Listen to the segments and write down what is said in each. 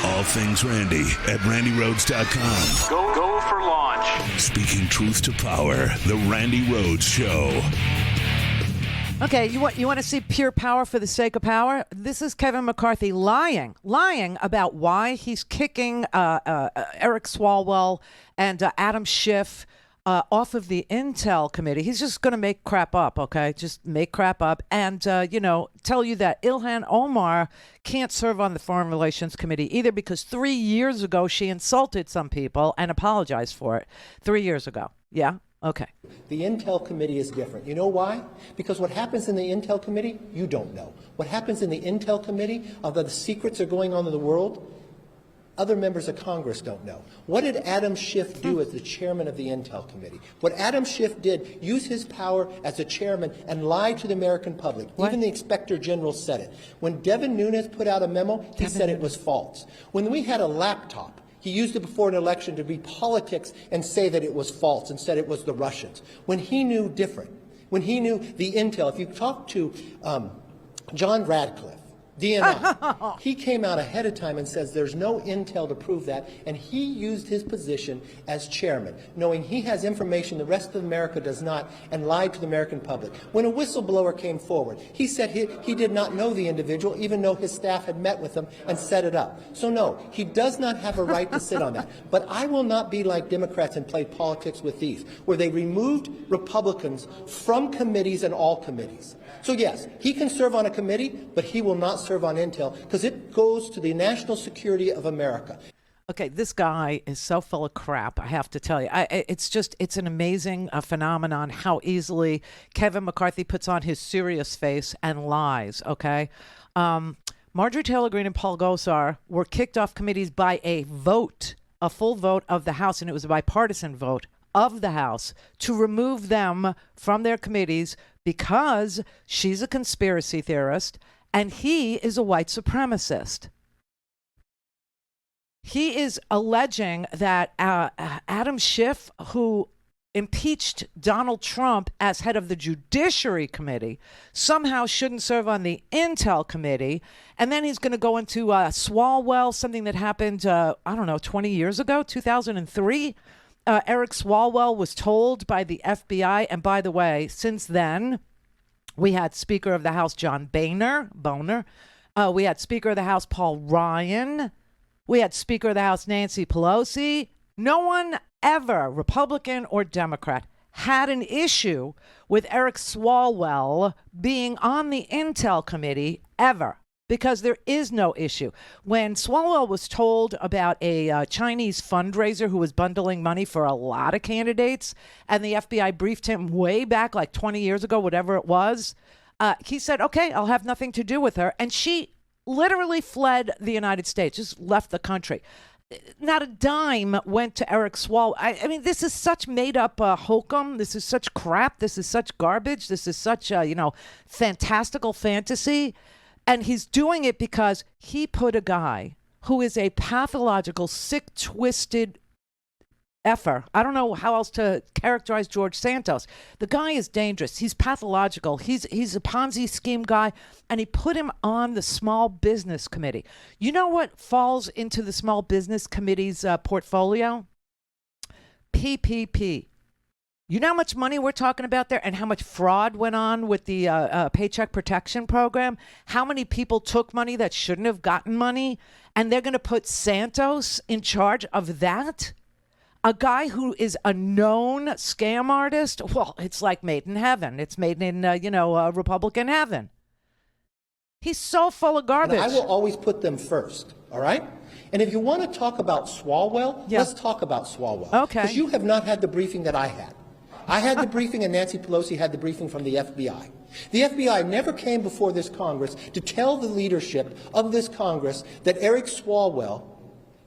All things Randi at RandiRhodes.com. Go for launch. Speaking truth to power, the Randi Rhodes Show. Okay, you want to see pure power for the sake of power? This is Kevin McCarthy lying about why he's kicking Eric Swalwell and Adam Schiff off of the Intel Committee. He's just going to make crap up, okay? Just make crap up and, tell you that Ilhan Omar can't serve on the Foreign Relations Committee either because 3 years ago she insulted some people and apologized for it. 3 years ago. Yeah? Okay. The Intel Committee is different. You know why? Because what happens in the Intel Committee, you don't know. What happens in the Intel Committee, although the secrets are going on in the world, other members of Congress don't know. What did Adam Schiff do as the chairman of the Intel Committee? What Adam Schiff did, use his power as a chairman and lie to the American public. What? Even the Inspector General said it. When Devin Nunes put out a memo, he said it was false. When we had a laptop, he used it before an election to be politics and say that it was false and said it was the Russians. When he knew different, when he knew the intel, if you talk to John Radcliffe, DNI, he came out ahead of time and says there's no intel to prove that, and he used his position as chairman, knowing he has information the rest of America does not, and lied to the American public. When a whistleblower came forward, he said he did not know the individual, even though his staff had met with him and set it up. So no, he does not have a right to sit on that. But I will not be like Democrats and play politics with these, where they removed Republicans from committees and all committees. So yes, he can serve on a committee, but he will not serve on Intel because it goes to the national security of America. Okay, this guy is so full of crap, I have to tell you. It's an amazing phenomenon how easily Kevin McCarthy puts on his serious face and lies, okay? Marjorie Taylor Greene and Paul Gosar were kicked off committees by a vote, a full vote of the House, and it was a bipartisan vote of the House to remove them from their committees because she's a conspiracy theorist and he is a white supremacist. He is alleging that Adam Schiff, who impeached Donald Trump as head of the Judiciary Committee, somehow shouldn't serve on the Intel Committee. And then he's going to go into Swalwell, something that happened, 20 years ago, 2003. Eric Swalwell was told by the FBI, and by the way, since then, we had Speaker of the House John Boehner. We had Speaker of the House Paul Ryan. We had Speaker of the House Nancy Pelosi. No one ever, Republican or Democrat, had an issue with Eric Swalwell being on the Intel Committee ever. Because there is no issue. When Swalwell was told about a Chinese fundraiser who was bundling money for a lot of candidates, and the FBI briefed him way back like 20 years ago, whatever it was, he said, okay, I'll have nothing to do with her. And she literally fled the United States, just left the country. Not a dime went to Eric Swalwell. I mean, this is such made-up hokum. This is such crap. This is such garbage. This is such, fantastical fantasy. And he's doing it because he put a guy who is a pathological, sick, twisted effer. I don't know how else to characterize George Santos. The guy is dangerous. He's pathological. He's a Ponzi scheme guy, and he put him on the Small Business Committee. You know what falls into the Small Business Committee's portfolio? PPP. You know how much money we're talking about there and how much fraud went on with the Paycheck Protection Program? How many people took money that shouldn't have gotten money? And they're going to put Santos in charge of that? A guy who is a known scam artist? Well, it's like made in heaven. It's made in, Republican heaven. He's so full of garbage. And I will always put them first, all right? And if you want to talk about Swalwell, let's talk about Swalwell. Okay. Because you have not had the briefing that I had. I had the briefing and Nancy Pelosi had the briefing from the FBI. The FBI never came before this Congress to tell the leadership of this Congress that Eric Swalwell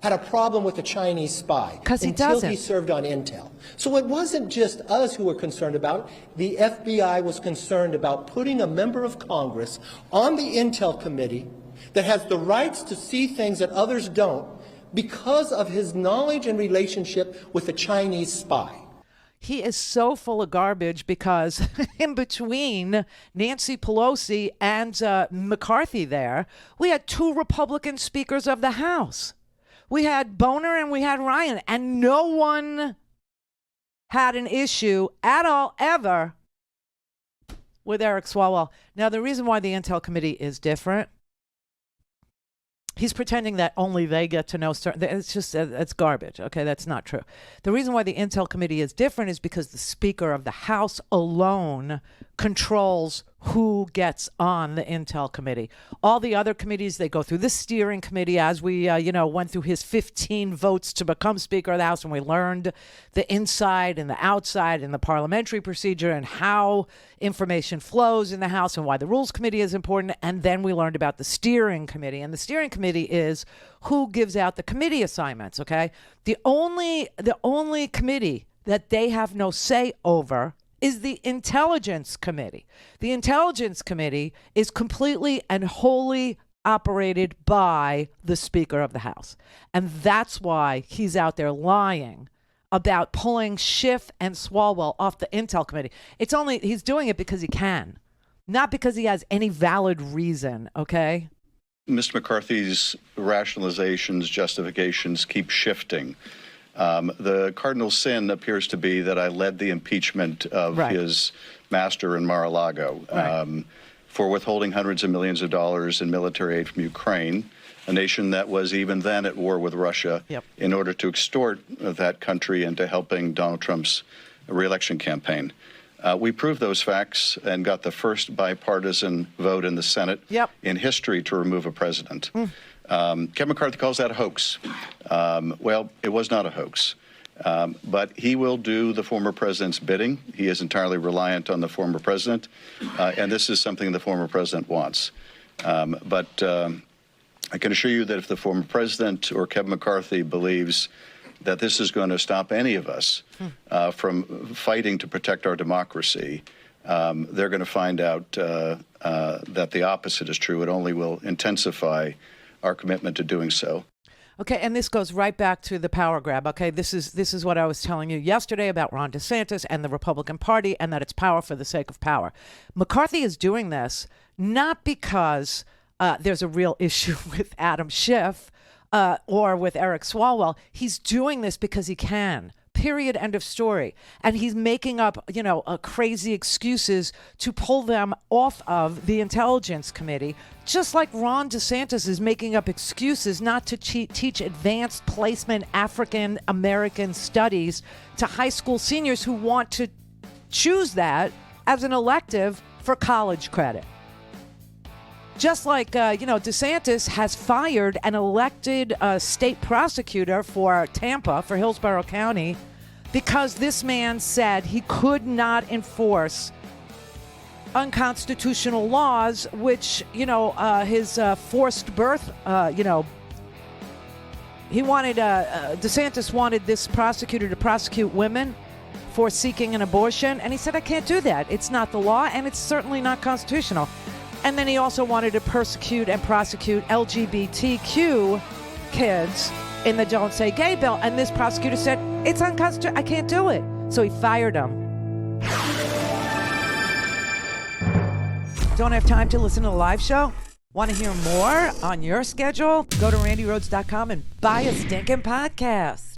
had a problem with a Chinese spy until he served on Intel. So it wasn't just us who were concerned about it. The FBI was concerned about putting a member of Congress on the Intel Committee that has the rights to see things that others don't because of his knowledge and relationship with a Chinese spy. He is so full of garbage because in between Nancy Pelosi and McCarthy there, we had two Republican speakers of the House. We had Boner and we had Ryan, and no one had an issue at all ever with Eric Swalwell. Now, the reason why the Intel Committee is different, he's pretending that only they get to know certain. It's garbage. Okay, that's not true. The reason why the Intel Committee is different is because the Speaker of the House alone controls who gets on the Intel Committee. All the other committees, they go through the steering committee, as we, went through his 15 votes to become Speaker of the House, and we learned the inside and the outside and the parliamentary procedure and how information flows in the House and why the Rules Committee is important. And then we learned about the steering committee. And the steering committee is who gives out the committee assignments, okay? The only committee that they have no say over is the Intelligence Committee. The Intelligence Committee is completely and wholly operated by the Speaker of the House. And that's why he's out there lying about pulling Schiff and Swalwell off the Intel Committee. He's doing it because he can, not because he has any valid reason, okay? Mr. McCarthy's rationalizations, justifications keep shifting. The cardinal sin appears to be that I led the impeachment of his master in Mar-a-Lago for withholding hundreds of millions of dollars in military aid from Ukraine, a nation that was even then at war with Russia, in order to extort that country into helping Donald Trump's re-election campaign. We proved those facts and got the first bipartisan vote in the Senate in history to remove a president. Kevin McCarthy calls that a hoax. Well, it was not a hoax. But he will do the former president's bidding. He is entirely reliant on the former president. And this is something the former president wants. But I can assure you that if the former president or Kevin McCarthy believes that this is going to stop any of us from fighting to protect our democracy, they're going to find out that the opposite is true. It only will intensify our commitment to doing so. Okay, and this goes right back to the power grab. Okay, this is what I was telling you yesterday about Ron DeSantis and the Republican Party, and that it's power for the sake of power. McCarthy is doing this not because there's a real issue with Adam Schiff or with Eric Swalwell. He's doing this because he can. Period. End of story. And he's making up, crazy excuses to pull them off of the Intelligence Committee, just like Ron DeSantis is making up excuses not to teach advanced placement African American studies to high school seniors who want to choose that as an elective for college credit. Just like, DeSantis has fired an elected state prosecutor for Tampa, for Hillsborough County, because this man said he could not enforce unconstitutional laws, which, his forced birth, DeSantis wanted this prosecutor to prosecute women for seeking an abortion. And he said, I can't do that. It's not the law, and it's certainly not constitutional. And then he also wanted to persecute and prosecute LGBTQ kids in the Don't Say Gay bill. And this prosecutor said, it's unconstitutional. I can't do it. So he fired him. Don't have time to listen to the live show? Want to hear more on your schedule? Go to RandiRhodes.com and buy a stinking podcast.